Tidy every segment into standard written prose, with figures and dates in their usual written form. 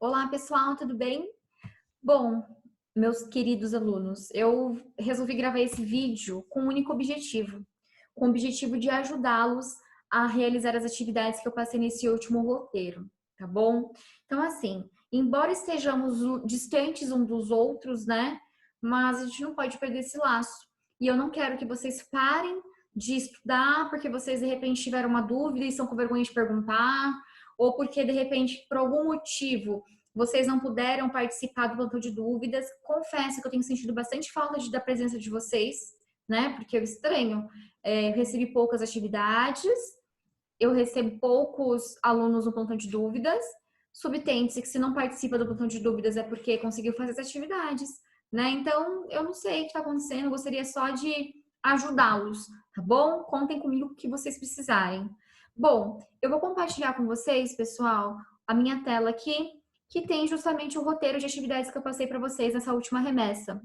Olá, pessoal, tudo bem? Bom, meus queridos alunos, eu resolvi gravar esse vídeo com um único objetivo, com o objetivo de ajudá-los a realizar as atividades que eu passei nesse último roteiro, tá bom? Então, assim, embora estejamos distantes um dos outros, né? Mas a gente não pode perder esse laço. E eu não quero que vocês parem de estudar porque vocês de repente tiveram uma dúvida e estão com vergonha de perguntar, ou porque de repente, por algum motivo, vocês não puderam participar do plantão de dúvidas. Confesso que eu tenho sentido bastante falta da presença de vocês, né? Porque eu estranho. Eu recebi poucas atividades, eu recebo poucos alunos no plantão de dúvidas. Subtende-se que se não participa do plantão de dúvidas é porque conseguiu fazer as atividades, né? Então, eu não sei o que está acontecendo, eu gostaria só de ajudá-los, tá bom? Contem comigo o que vocês precisarem. Bom, eu vou compartilhar com vocês, pessoal, a minha tela aqui, que tem justamente o roteiro de atividades que eu passei para vocês nessa última remessa.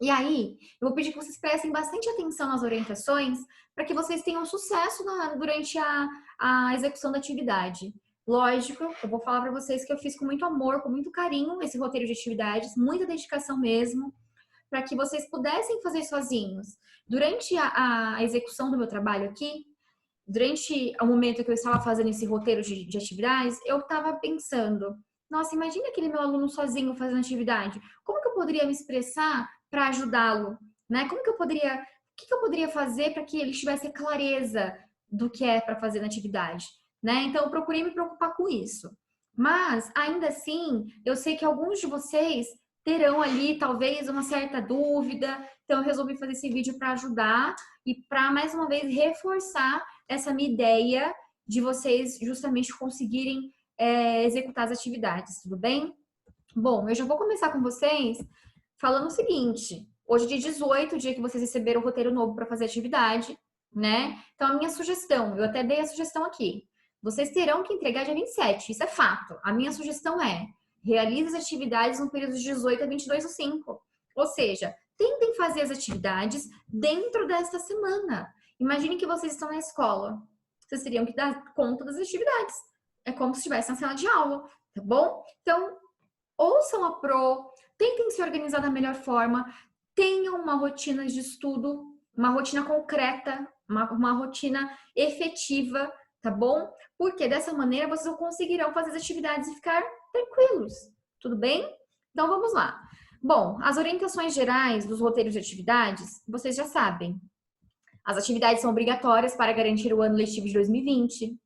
E aí, eu vou pedir que vocês prestem bastante atenção nas orientações para que vocês tenham sucesso durante a execução da atividade. Lógico, eu vou falar para vocês que eu fiz com muito amor, com muito carinho esse roteiro de atividades, muita dedicação mesmo, para que vocês pudessem fazer sozinhos. Durante a execução do meu trabalho aqui, durante o momento que eu estava fazendo esse roteiro de atividades, eu estava pensando, nossa, imagina aquele meu aluno sozinho fazendo atividade. Como que eu poderia me expressar para ajudá-lo? Né? O que que eu poderia fazer para que ele tivesse clareza do que é para fazer na atividade? Né? Então, eu procurei me preocupar com isso. Mas, ainda assim, eu sei que alguns de vocês terão ali, talvez, uma certa dúvida. Então, eu resolvi fazer esse vídeo para ajudar e para, mais uma vez, reforçar essa minha ideia de vocês justamente conseguirem executar as atividades, tudo bem? Bom, eu já vou começar com vocês falando o seguinte. Hoje é dia 18, dia que vocês receberam o roteiro novo para fazer atividade, né? Então, a minha sugestão, eu até dei a sugestão aqui. Vocês terão que entregar dia 27, isso é fato. A minha sugestão é, realize as atividades no período de 18 a 22/5. Ou seja, tentem fazer as atividades dentro desta semana. Imagine que vocês estão na escola. Vocês teriam que dar conta das atividades. É como se estivesse na sala de aula, tá bom? Então, ouçam a pro, tentem se organizar da melhor forma, tenham uma rotina de estudo, uma rotina concreta, uma rotina efetiva, tá bom? Porque dessa maneira vocês conseguirão fazer as atividades e ficar tranquilos, tudo bem? Então vamos lá. Bom, as orientações gerais dos roteiros de atividades, vocês já sabem. As atividades são obrigatórias para garantir o ano letivo de 2020.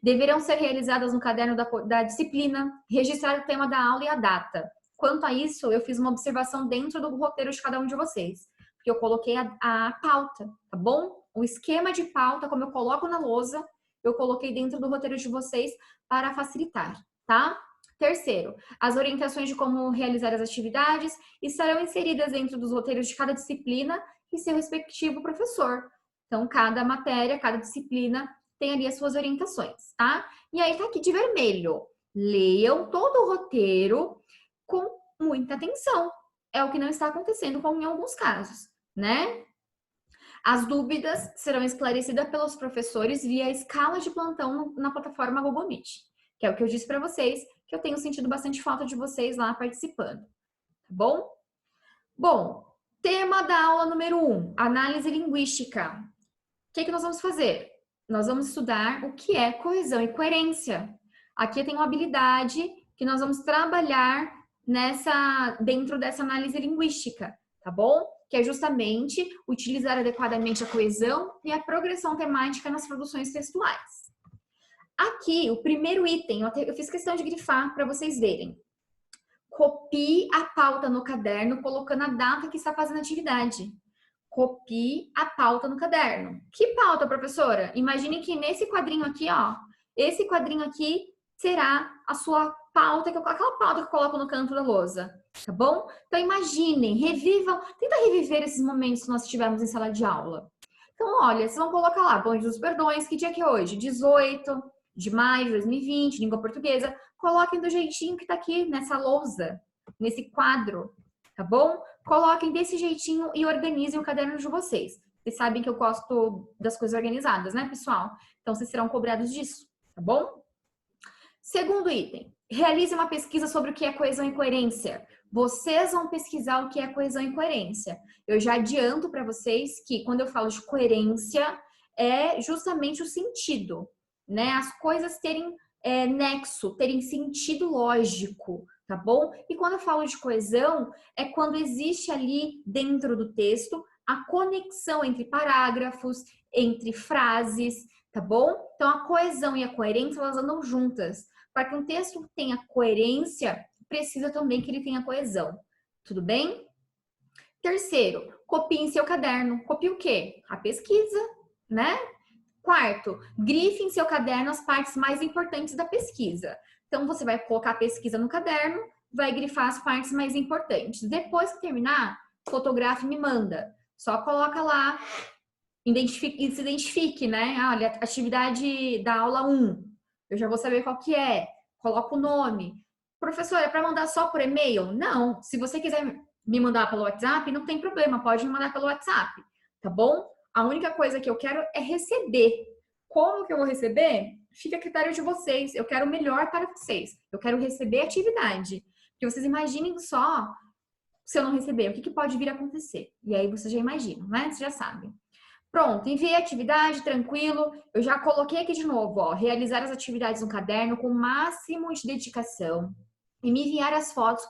Deverão ser realizadas no caderno da disciplina, registrar o tema da aula e a data. Quanto a isso, eu fiz uma observação dentro do roteiro de cada um de vocês, porque eu coloquei a pauta, tá bom? O esquema de pauta, como eu coloco na lousa, eu coloquei dentro do roteiro de vocês para facilitar, tá? Terceiro, as orientações de como realizar as atividades estarão inseridas dentro dos roteiros de cada disciplina e seu respectivo professor. Então, cada matéria, cada disciplina tem ali as suas orientações, tá? E aí tá aqui de vermelho. Leiam todo o roteiro com muita atenção. É o que não está acontecendo em alguns casos, né? As dúvidas serão esclarecidas pelos professores via escala de plantão na plataforma Google Meet, que é o que eu disse para vocês, que eu tenho sentido bastante falta de vocês lá participando, tá bom? Bom, tema da aula número 1, análise linguística. O que nós vamos fazer? Nós vamos estudar o que é coesão e coerência. Aqui tem uma habilidade que nós vamos trabalhar dentro dessa análise linguística, tá bom? Que é justamente utilizar adequadamente a coesão e a progressão temática nas produções textuais. Aqui, o primeiro item, eu fiz questão de grifar para vocês verem. Copie a pauta no caderno, colocando a data que está fazendo a atividade. Copie a pauta no caderno. Que pauta, professora? Imagine que nesse quadrinho aqui, ó, esse quadrinho aqui será a sua pauta, aquela pauta que eu coloco no canto da lousa, tá bom? Então imaginem, revivam, tenta reviver esses momentos que nós tivemos em sala de aula. Então, olha, vocês vão colocar lá, Bom Jesus Perdões, que dia que é hoje? 18 de maio de 2020, língua portuguesa. Coloquem do jeitinho que tá aqui nessa lousa, nesse quadro, tá bom? Coloquem desse jeitinho e organizem o caderno de vocês. Vocês sabem que eu gosto das coisas organizadas, né, pessoal? Então, vocês serão cobrados disso, tá bom? Segundo item, Realize uma pesquisa sobre o que é coesão e coerência. Vocês vão pesquisar o que é coesão e coerência. Eu já adianto para vocês que quando eu falo de coerência, é justamente o sentido, né? As coisas terem nexo, terem sentido lógico, tá bom? E quando eu falo de coesão, é quando existe ali dentro do texto a conexão entre parágrafos, entre frases, tá bom? Então a coesão e a coerência, elas andam juntas. Para que um texto tenha coerência, precisa também que ele tenha coesão. Tudo bem? Terceiro, copie em seu caderno. Copie o quê? A pesquisa, né? Quarto, grife em seu caderno as partes mais importantes da pesquisa. Então, você vai colocar a pesquisa no caderno, vai grifar as partes mais importantes. Depois que terminar, fotografe e me manda. Só coloca lá, se identifique, né? Olha, atividade da aula 1. Eu já vou saber qual que é. Coloca o nome. Professora, é para mandar só por e-mail? Não. Se você quiser me mandar pelo WhatsApp, não tem problema. Pode me mandar pelo WhatsApp, tá bom? A única coisa que eu quero é receber. Como que eu vou receber? Fica a critério de vocês. Eu quero o melhor para vocês. Eu quero receber a atividade. Porque vocês imaginem só se eu não receber, o que pode vir a acontecer. E aí vocês já imaginam, né? Vocês já sabem. Pronto, enviei a atividade, tranquilo. Eu já coloquei aqui de novo, ó, realizar as atividades no caderno com o máximo de dedicação e me enviar as fotos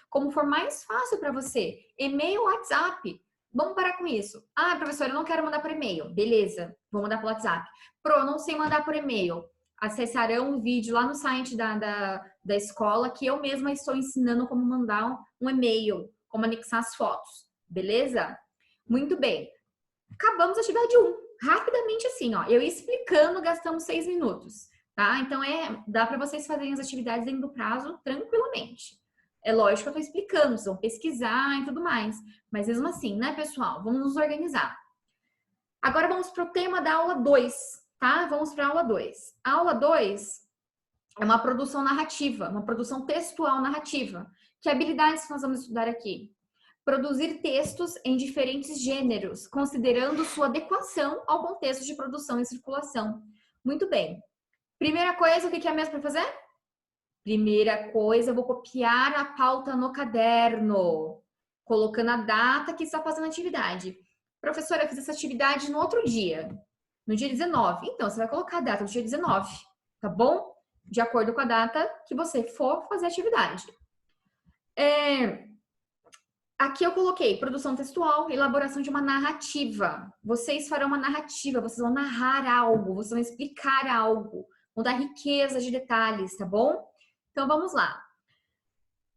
como for mais fácil para você. E-mail, WhatsApp. Vamos parar com isso. Ah, professora, eu não quero mandar por e-mail. Beleza, vou mandar pelo WhatsApp. Pro, não sei mandar por e-mail. Acessarão um vídeo lá no site da escola que eu mesma estou ensinando como mandar um e-mail, como anexar as fotos. Beleza? Muito bem. Acabamos a atividade 1. Rapidamente assim, ó. Eu explicando, gastamos 6 minutos, tá? Então, dá para vocês fazerem as atividades dentro do prazo tranquilamente. É lógico que eu tô explicando, vocês vão pesquisar e tudo mais. Mas mesmo assim, né, pessoal? Vamos nos organizar. Agora vamos para o tema da aula 2, tá? Vamos para a aula 2. A aula 2 é uma produção narrativa, uma produção textual narrativa. Que habilidades que nós vamos estudar aqui? Produzir textos em diferentes gêneros, considerando sua adequação ao contexto de produção e circulação. Muito bem. Primeira coisa, o que é mesmo para fazer? Primeira coisa, eu vou copiar a pauta no caderno, colocando a data que está fazendo a atividade. Professora, eu fiz essa atividade no outro dia, no dia 19. Então, você vai colocar a data do dia 19, tá bom? De acordo com a data que você for fazer a atividade. Aqui eu coloquei produção textual, elaboração de uma narrativa. Vocês farão uma narrativa, vocês vão narrar algo, vocês vão explicar algo, vão dar riqueza de detalhes, tá bom? Então vamos lá.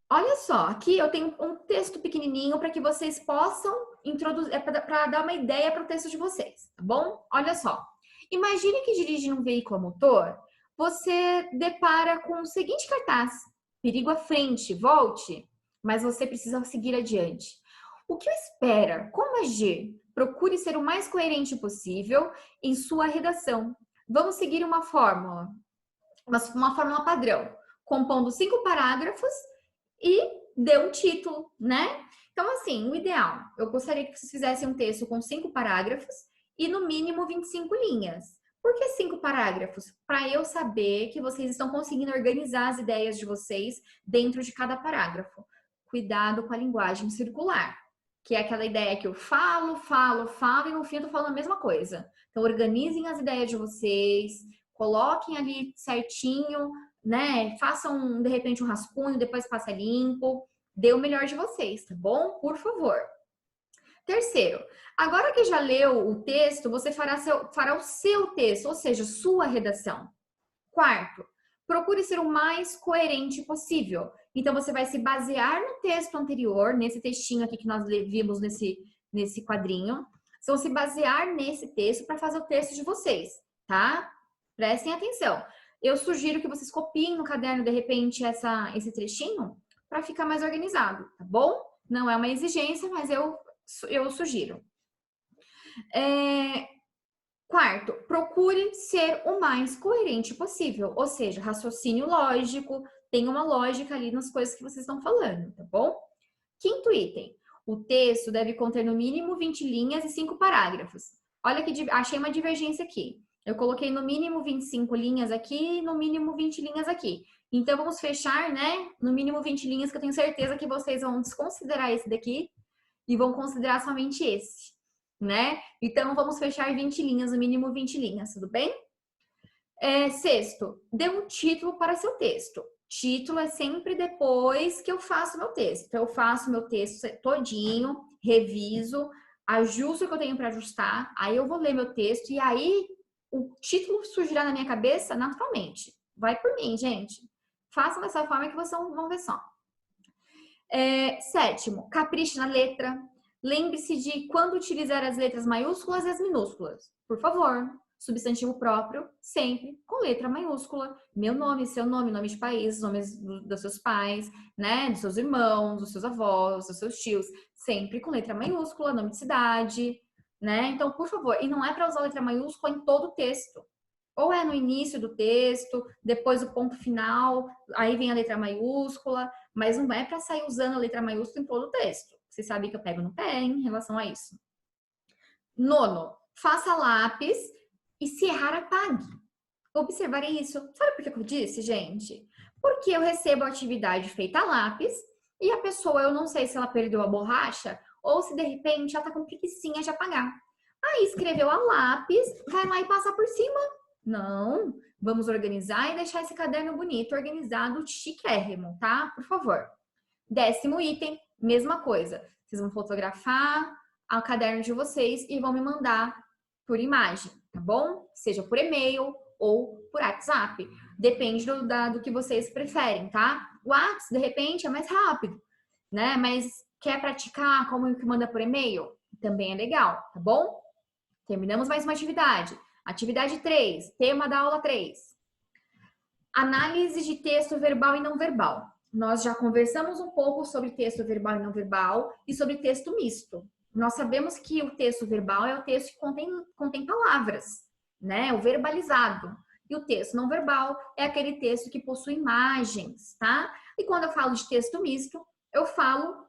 Olha só, aqui eu tenho um texto pequenininho para que vocês possam introduzir, para dar uma ideia para o texto de vocês, tá bom? Olha só. Imagine que dirigindo um veículo a motor, você depara com o seguinte cartaz: perigo à frente, volte. Mas você precisa seguir adiante. O que espera? Como agir? Procure ser o mais coerente possível em sua redação. Vamos seguir uma fórmula padrão, compondo 5 parágrafos e dê um título, né? Então, assim, o ideal, eu gostaria que vocês fizessem um texto com 5 parágrafos e no mínimo 25 linhas. Por que 5 parágrafos? Para eu saber que vocês estão conseguindo organizar as ideias de vocês dentro de cada parágrafo. Cuidado com a linguagem circular, que é aquela ideia que eu falo e no fim eu tô falando a mesma coisa. Então, organizem as ideias de vocês, coloquem ali certinho, né? Façam, de repente, um rascunho, depois passa limpo. Dê o melhor de vocês, tá bom? Por favor. Terceiro, agora que já leu o texto, você fará o seu texto, ou seja, sua redação. Quarto, procure ser o mais coerente possível. Então, você vai se basear no texto anterior, nesse textinho aqui que nós vimos nesse quadrinho. Vocês vão se basear nesse texto para fazer o texto de vocês, tá? Prestem atenção. Eu sugiro que vocês copiem no caderno, de repente, esse trechinho para ficar mais organizado, tá bom? Não é uma exigência, mas eu sugiro. Quarto, procure ser o mais coerente possível, ou seja, raciocínio lógico, tem uma lógica ali nas coisas que vocês estão falando, tá bom? Quinto item, o texto deve conter no mínimo 20 linhas e 5 parágrafos. Olha que achei uma divergência aqui. Eu coloquei no mínimo 25 linhas aqui e no mínimo 20 linhas aqui. Então, vamos fechar, né? No mínimo 20 linhas, que eu tenho certeza que vocês vão desconsiderar esse daqui e vão considerar somente esse, né? Então, vamos fechar 20 linhas, no mínimo 20 linhas, tudo bem? Sexto, dê um título para seu texto. Título é sempre depois que eu faço meu texto. Então, eu faço meu texto todinho, reviso, ajusto o que eu tenho para ajustar, aí eu vou ler meu texto e aí o título surgirá na minha cabeça naturalmente. Vai por mim, gente. Façam dessa forma que vocês vão ver só. Sétimo, capriche na letra. Lembre-se de quando utilizar as letras maiúsculas e as minúsculas. Por favor, substantivo próprio, sempre com letra maiúscula. Meu nome, seu nome, nome de país, nomes dos seus pais, né? Dos seus irmãos, dos seus avós, dos seus tios. Sempre com letra maiúscula, nome de cidade, né? Então, por favor, e não é para usar letra maiúscula em todo o texto. Ou é no início do texto, depois o ponto final, aí vem a letra maiúscula, mas não é para sair usando a letra maiúscula em todo o texto. Vocês sabem que eu pego no pé em relação a isso. Nono, faça lápis e se errar, apague. Observarei isso. Sabe por que eu disse, gente? Porque eu recebo a atividade feita a lápis e a pessoa, eu não sei se ela perdeu a borracha ou se de repente ela tá com preguicinha de apagar. Aí escreveu a lápis, vai lá e passa por cima. Não, vamos organizar e deixar esse caderno bonito, organizado, chiquérrimo, tá? Por favor. 10º item, mesma coisa. Vocês vão fotografar o caderno de vocês e vão me mandar por imagem, tá bom? Seja por e-mail ou por WhatsApp. Depende do que vocês preferem, tá? O WhatsApp, de repente, é mais rápido, né? Mas quer praticar como que manda por e-mail? Também é legal, tá bom? Terminamos mais uma atividade. Atividade 3, tema da aula 3. Análise de texto verbal e não verbal. Nós já conversamos um pouco sobre texto verbal e não verbal e sobre texto misto. Nós sabemos que o texto verbal é o texto que contém palavras, né? O verbalizado. E o texto não verbal é aquele texto que possui imagens, tá? E quando eu falo de texto misto, eu falo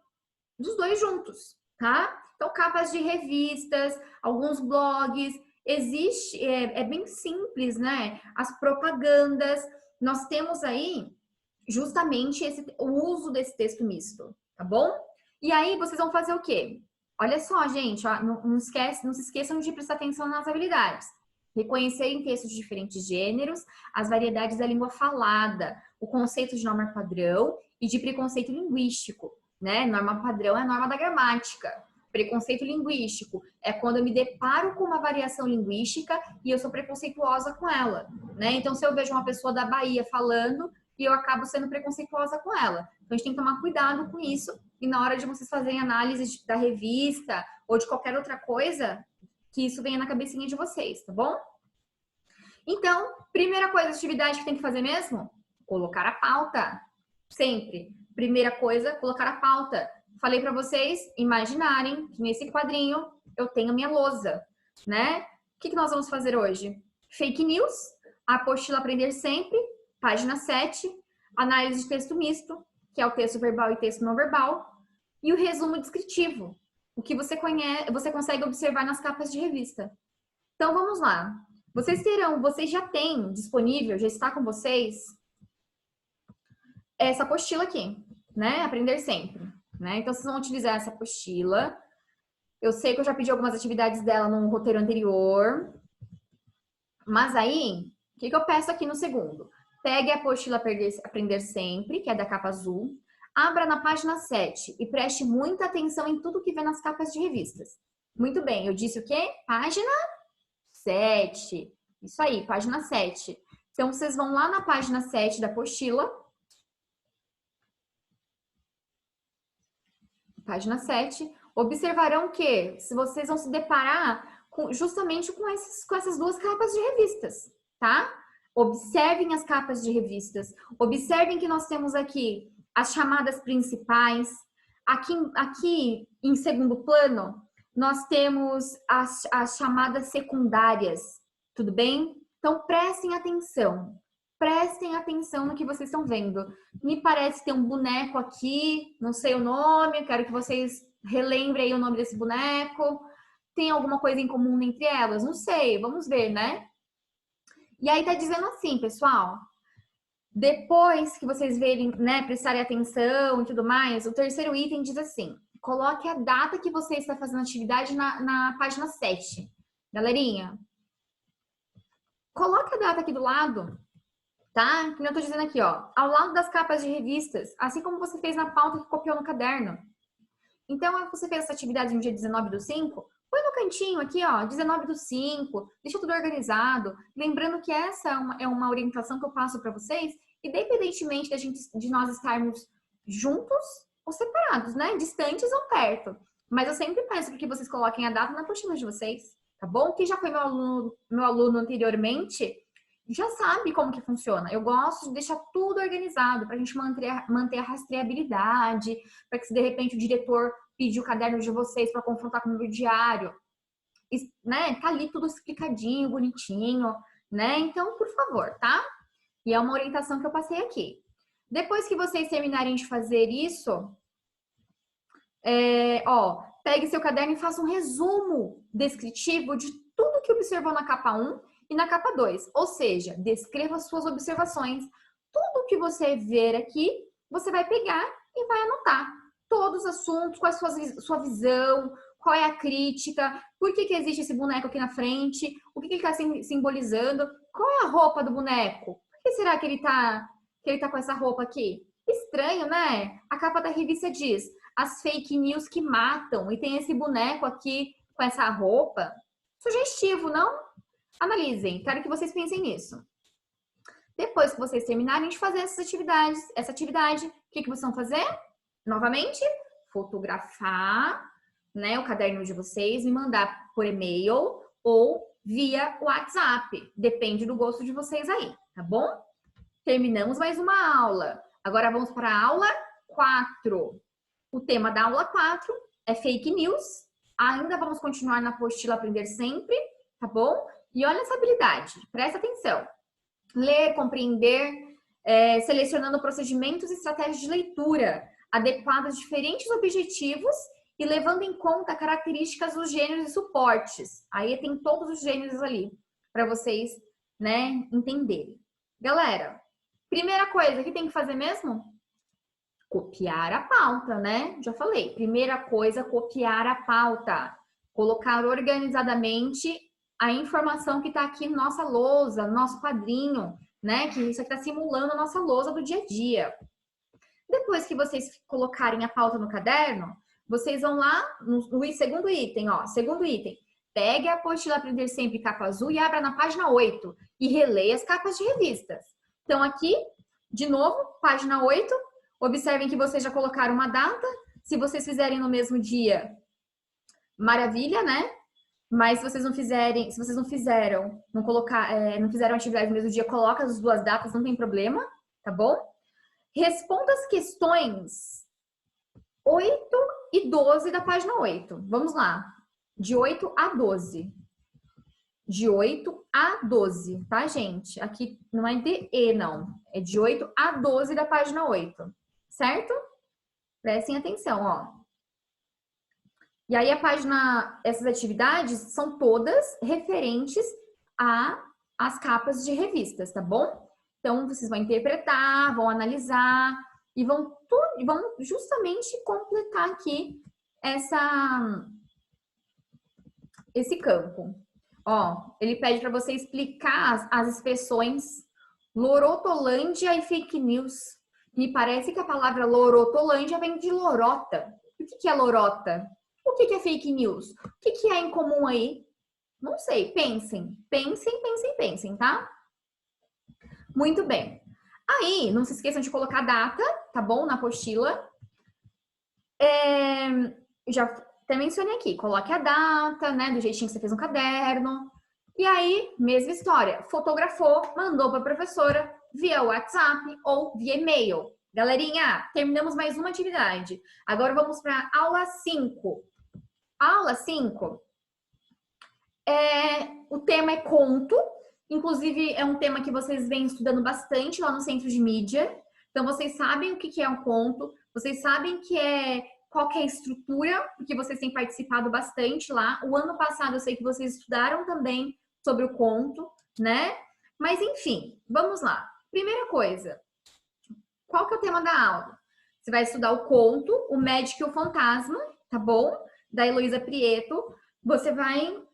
dos dois juntos, tá? Então, capas de revistas, alguns blogs, existe, é bem simples, né? As propagandas, nós temos aí justamente o uso desse texto misto, tá bom? E aí vocês vão fazer o quê? Olha só, gente, ó, não se esqueçam de prestar atenção nas habilidades. Reconhecer em textos de diferentes gêneros as variedades da língua falada, o conceito de norma padrão e de preconceito linguístico, né? Norma padrão é a norma da gramática. Preconceito linguístico é quando eu me deparo com uma variação linguística e eu sou preconceituosa com ela, né? Então, se eu vejo uma pessoa da Bahia falando e eu acabo sendo preconceituosa com ela. Então, a gente tem que tomar cuidado com isso e na hora de vocês fazerem análise da revista ou de qualquer outra coisa, que isso venha na cabecinha de vocês, tá bom? Então, primeira coisa, atividade que tem que fazer mesmo? Colocar a pauta. Sempre. Primeira coisa, colocar a pauta. Falei para vocês imaginarem que nesse quadrinho eu tenho a minha lousa, né? O que nós vamos fazer hoje? Fake news, apostila Aprender Sempre, página 7, análise de texto misto, que é o texto verbal e texto não verbal, e o resumo descritivo, o que você consegue observar nas capas de revista. Então vamos lá. Vocês já têm disponível, já está com vocês essa apostila aqui, né? Aprender Sempre. Né? Então, vocês vão utilizar essa apostila. Eu sei que eu já pedi algumas atividades dela no roteiro anterior. Mas aí, o que eu peço aqui no segundo? Pegue a apostila Aprender Sempre, que é da capa azul. Abra na página 7 e preste muita atenção em tudo que vê nas capas de revistas. Muito bem, eu disse o quê? Página 7. Isso aí, página 7. Então, vocês vão lá na página 7 da apostila. Página 7, observarão que se vocês vão se deparar justamente com essas duas capas de revistas, tá? Observem as capas de revistas, observem que nós temos aqui as chamadas principais, aqui em segundo plano, nós temos as chamadas secundárias, tudo bem? Então, prestem atenção no que vocês estão vendo. Me parece ter um boneco aqui, não sei o nome, quero que vocês relembrem aí o nome desse boneco. Tem alguma coisa em comum entre elas? Não sei, vamos ver, né? E aí tá dizendo assim, pessoal, Depois que vocês verem, né, prestarem atenção e tudo mais, o terceiro item diz assim: coloque a data que você está fazendo a atividade na página 7. Galerinha, coloque a data aqui do lado, tá? Que eu tô dizendo aqui, ó, ao lado das capas de revistas, assim como você fez na pauta que copiou no caderno. Então, você fez essa atividade no dia 19/5, põe no cantinho aqui, ó, 19/5, deixa tudo organizado. Lembrando que essa é uma orientação que eu passo para vocês, independentemente de nós estarmos juntos ou separados, né? Distantes ou perto. Mas eu sempre peço para que vocês coloquem a data na apostila de vocês, tá bom? Quem já foi meu aluno anteriormente já sabe como que funciona. Eu gosto de deixar tudo organizado para a gente manter a rastreabilidade, para que se de repente o diretor pedir o caderno de vocês para confrontar com o meu diário, né? Tá ali tudo explicadinho, bonitinho, né? Então, por favor, tá? E é uma orientação que eu passei aqui. Depois que vocês terminarem de fazer isso, pegue seu caderno e faça um resumo descritivo de tudo que observou na capa 1 e na capa 2. Ou seja, descreva suas observações. Tudo que você ver aqui, você vai pegar e vai anotar. Todos os assuntos, qual é a sua visão, qual é a crítica, por que existe esse boneco aqui na frente, o que ele está simbolizando, qual é a roupa do boneco, por que será que ele tá com essa roupa aqui? Estranho, né? A capa da revista diz: as fake news que matam, e tem esse boneco aqui com essa roupa. Sugestivo, não? Analisem, quero que vocês pensem nisso. Depois que vocês terminarem de fazer essa atividade, o que vocês vão fazer? Novamente, fotografar, né, o caderno de vocês, me mandar por e-mail ou via WhatsApp. Depende do gosto de vocês aí, tá bom? Terminamos mais uma aula. Agora vamos para a aula 4. O tema da aula 4 é fake news. Ainda vamos continuar na apostila Aprender Sempre, tá bom? E olha essa habilidade, presta atenção. Ler, compreender, selecionando procedimentos e estratégias de leitura adequadas a diferentes objetivos e levando em conta características dos gêneros e suportes. Aí tem todos os gêneros ali para vocês, né, entenderem. Galera, primeira coisa que tem que fazer mesmo? Copiar a pauta, né? Já falei. Primeira coisa, copiar a pauta. Colocar organizadamente a informação que está aqui na nossa lousa, no nosso quadrinho, né? Que isso aqui está simulando a nossa lousa do dia a dia. Depois que vocês colocarem a pauta no caderno, vocês vão lá no segundo item, ó. Segundo item. Pegue a apostila Aprender Sempre capa azul e abra na página 8 e releia as capas de revistas. Então, aqui, de novo, página 8. Observem que vocês já colocaram uma data. Se vocês fizerem no mesmo dia, maravilha, né? Mas se vocês não fizeram, não fizeram atividade no mesmo dia, coloca as duas datas, não tem problema, tá bom? Responda as questões 8 e 12 da página 8. Vamos lá. De 8 a 12. De 8 a 12, tá, gente? Aqui não é de E, não. É de 8 a 12 da página 8. Certo? Prestem atenção, ó. E aí essas atividades são todas referentes às capas de revistas, tá bom? Então, vocês vão interpretar, vão analisar e vão justamente completar aqui esse campo. Ó, ele pede para você explicar as expressões lorotolândia e fake news. Me parece que a palavra lorotolândia vem de lorota. O que é lorota? O que é fake news? O que é em comum aí? Não sei, pensem, tá? Muito bem. Aí, não se esqueçam de colocar a data, tá bom? Na apostila. Já até mencionei aqui, coloque a data, né? Do jeitinho que você fez no caderno. E aí, mesma história. Fotografou, mandou para a professora via WhatsApp ou via e-mail. Galerinha, terminamos mais uma atividade. Agora vamos para a aula 5. Aula 5, o tema é conto, inclusive é um tema que vocês vêm estudando bastante lá no Centro de Mídia. Então, vocês sabem o que é um conto, vocês sabem qual que é a estrutura, porque vocês têm participado bastante lá. O ano passado eu sei que vocês estudaram também sobre o conto, né? Mas, enfim, vamos lá. Primeira coisa, Qual que é o tema da aula? Você vai estudar o conto O Médico e o Fantasma, tá bom? Da Heloísa Prieto. Você vai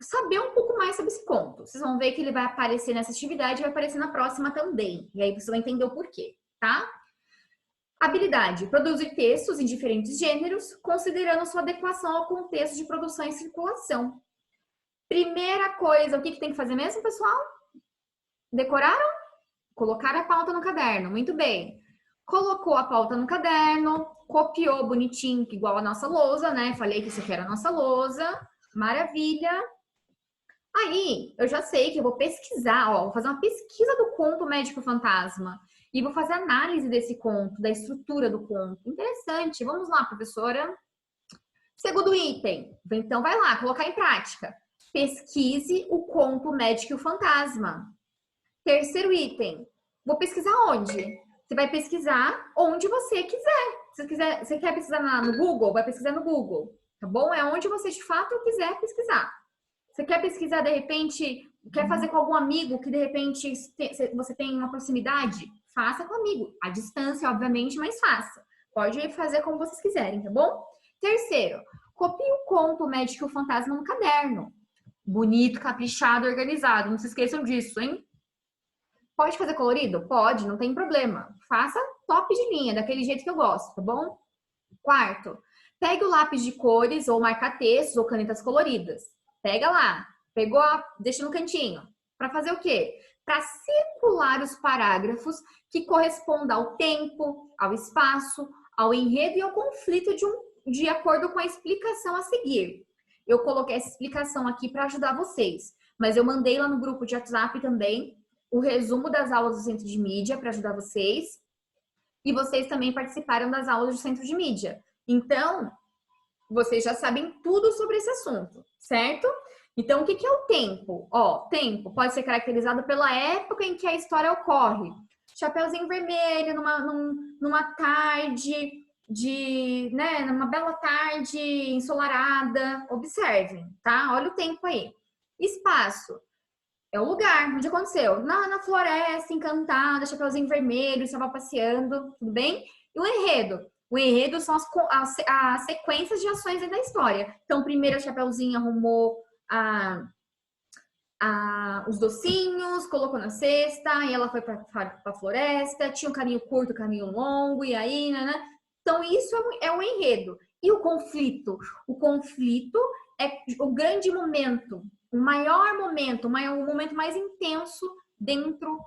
saber um pouco mais sobre esse conto. Vocês vão ver que ele vai aparecer nessa atividade e vai aparecer na próxima também. E aí vocês vão entender o porquê, tá? Habilidade: produzir textos em diferentes gêneros, considerando sua adequação ao contexto de produção e circulação. Primeira coisa, o que tem que fazer mesmo, pessoal? Decoraram? Colocar a pauta no caderno. Muito bem. Colocou a pauta no caderno, copiou bonitinho, igual a nossa lousa, né? Falei que isso aqui era a nossa lousa. Maravilha. Aí, eu já sei que eu vou pesquisar, ó, vou fazer uma pesquisa do conto Médico Fantasma. E vou fazer análise desse conto, da estrutura do conto. Interessante. Vamos lá, professora. Segundo item. Então, vai lá, colocar em prática. Pesquise o conto Médico e o Fantasma. Terceiro item. Vou pesquisar onde? Você vai pesquisar onde você quiser. Se você quer pesquisar no Google, vai pesquisar no Google. Tá bom? É onde você de fato quiser pesquisar. Você quer pesquisar, de repente, quer fazer com algum amigo que, de repente, você tem uma proximidade? Faça com amigo. À distância, obviamente, mas faça. Pode fazer como vocês quiserem, tá bom? Terceiro, copie o conto O Médico e o Fantasma no caderno. Bonito, caprichado, organizado. Não se esqueçam disso, hein? Pode fazer colorido? Pode, não tem problema. Faça top de linha, daquele jeito que eu gosto, tá bom? Quarto, pegue o lápis de cores ou marca-textos ou canetas coloridas. Pega lá, pegou, deixa no cantinho. Para fazer o quê? Para circular os parágrafos que correspondam ao tempo, ao espaço, ao enredo e ao conflito de acordo com a explicação a seguir. Eu coloquei essa explicação aqui para ajudar vocês, mas eu mandei lá no grupo de WhatsApp também o resumo das aulas do Centro de Mídia para ajudar vocês. E vocês também participaram das aulas do Centro de Mídia. Então, vocês já sabem tudo sobre esse assunto, certo? Então, o que é o tempo? Ó, tempo pode ser caracterizado pela época em que a história ocorre. Chapeuzinho vermelho, numa tarde numa bela tarde ensolarada. Observem, tá? Olha o tempo aí. Espaço. É o lugar onde aconteceu. Na floresta, encantada, chapeuzinho vermelho, estava passeando, tudo bem? E o enredo? O enredo são as sequências de ações da história. Então, primeiro a Chapeuzinho arrumou os docinhos, colocou na cesta, e ela foi para a floresta, tinha um caminho curto, um caminho longo, e aí, né? Então, isso é o enredo. E o conflito? O conflito é o grande momento, o maior momento, o momento mais intenso dentro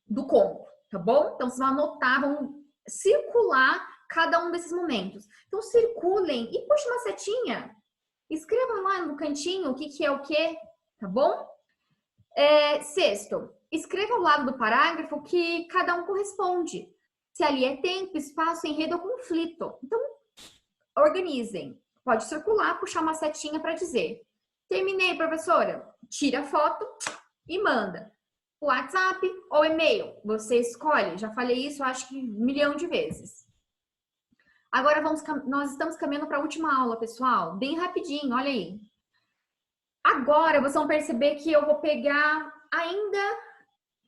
do conto, tá bom? Então, vocês vão anotar, vão circular cada um desses momentos. Então, circulem e puxa uma setinha. Escrevam lá no cantinho o que é o que, tá bom? Sexto, escreva ao lado do parágrafo que cada um corresponde. Se ali é tempo, espaço, enredo ou conflito. Então, organizem. Pode circular, puxar uma setinha para dizer. Terminei, professora. Tira a foto e manda. WhatsApp ou e-mail, você escolhe. Já falei isso, acho que 1 milhão de vezes. Agora nós estamos caminhando para a última aula, pessoal. Bem rapidinho, olha aí. Agora vocês vão perceber que eu vou pegar ainda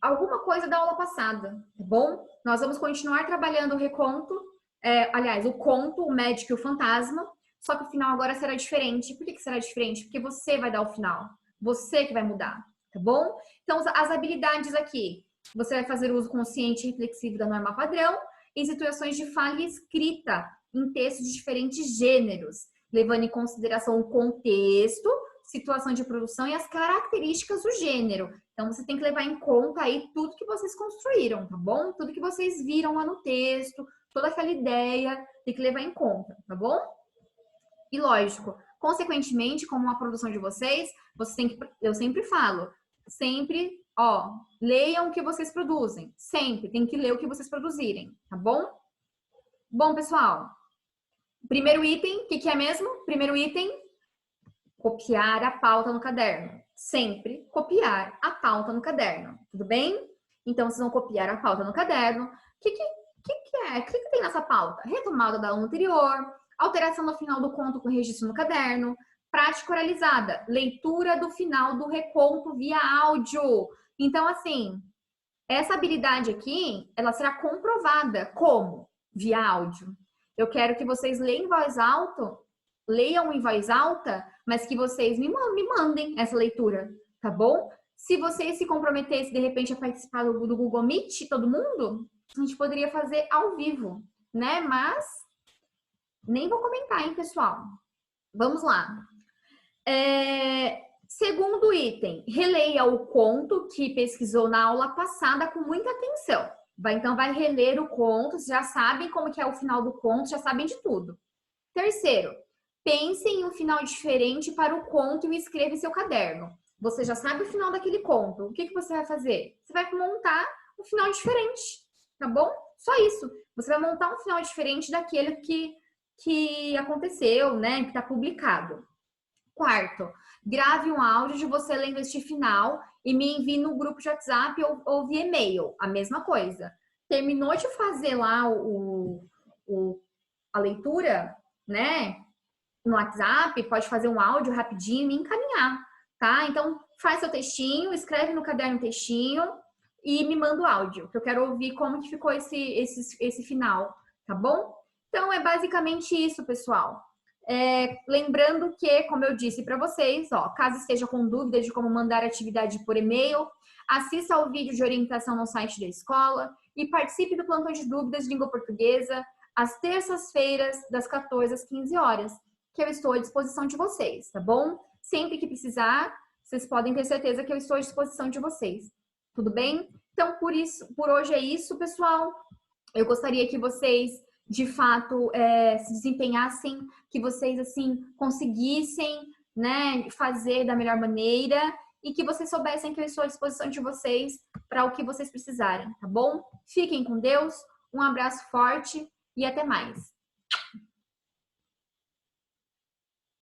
alguma coisa da aula passada, tá bom? Nós vamos continuar trabalhando o reconto, o conto, o médico e o fantasma, só que o final agora será diferente. Por que será diferente? Porque você vai dar o final, você que vai mudar, tá bom? Então, as habilidades aqui, você vai fazer uso consciente e reflexivo da norma padrão em situações de fala escrita, em textos de diferentes gêneros, levando em consideração o contexto, situação de produção e as características do gênero. Então, você tem que levar em conta aí tudo que vocês construíram, tá bom? Tudo que vocês viram lá no texto, toda aquela ideia, tem que levar em conta, tá bom? E lógico, consequentemente, como a produção de vocês, eu sempre falo, sempre, leiam o que vocês produzem. Sempre, tem que ler o que vocês produzirem, tá bom? Bom, pessoal, primeiro item, o que é mesmo? Primeiro item, copiar a pauta no caderno. Sempre copiar a pauta no caderno, tudo bem? Então, vocês vão copiar a pauta no caderno. O que é? O que tem nessa pauta? Retomada da aula anterior, alteração no final do conto com registro no caderno, prática oralizada, leitura do final do reconto via áudio. Então, assim, Essa habilidade aqui, ela será comprovada como? Via áudio. Eu quero que vocês leiam em voz alta, mas que vocês me mandem essa leitura, tá bom? Se vocês se comprometessem, de repente, a participar do Google Meet, todo mundo, a gente poderia fazer ao vivo, né? Mas nem vou comentar, hein, pessoal? Vamos lá. Segundo item, releia o conto que pesquisou na aula passada com muita atenção. Então, vai reler o conto, vocês já sabem como que é o final do conto, já sabem de tudo. Terceiro, pense em um final diferente para o conto e escreva em seu caderno. Você já sabe o final daquele conto. O que você vai fazer? Você vai montar um final diferente, tá bom? Só isso. Você vai montar um final diferente daquele que aconteceu, né? Que está publicado. Quarto, grave um áudio de você lendo este final e me envie no grupo de WhatsApp ou via e-mail. A mesma coisa. Terminou de fazer lá a leitura, né? No WhatsApp, pode fazer um áudio rapidinho e me encaminhar, tá? Então, faz seu textinho, escreve no caderno o textinho e me manda o áudio, que eu quero ouvir como que ficou esse final, tá bom? Então, é basicamente isso, pessoal. Lembrando que, como eu disse para vocês, ó, caso esteja com dúvidas de como mandar atividade por e-mail, assista ao vídeo de orientação no site da escola e participe do plantão de dúvidas de língua portuguesa às terças-feiras, das 14 às 15 horas, que eu estou à disposição de vocês, tá bom? Sempre que precisar, vocês podem ter certeza que eu estou à disposição de vocês. Tudo bem? Então, por hoje é isso, pessoal. Eu gostaria que vocês de fato se desempenhassem, que vocês assim conseguissem, né, fazer da melhor maneira e que vocês soubessem que eu estou à disposição de vocês para o que vocês precisarem, tá bom? Fiquem com Deus, um abraço forte e até mais.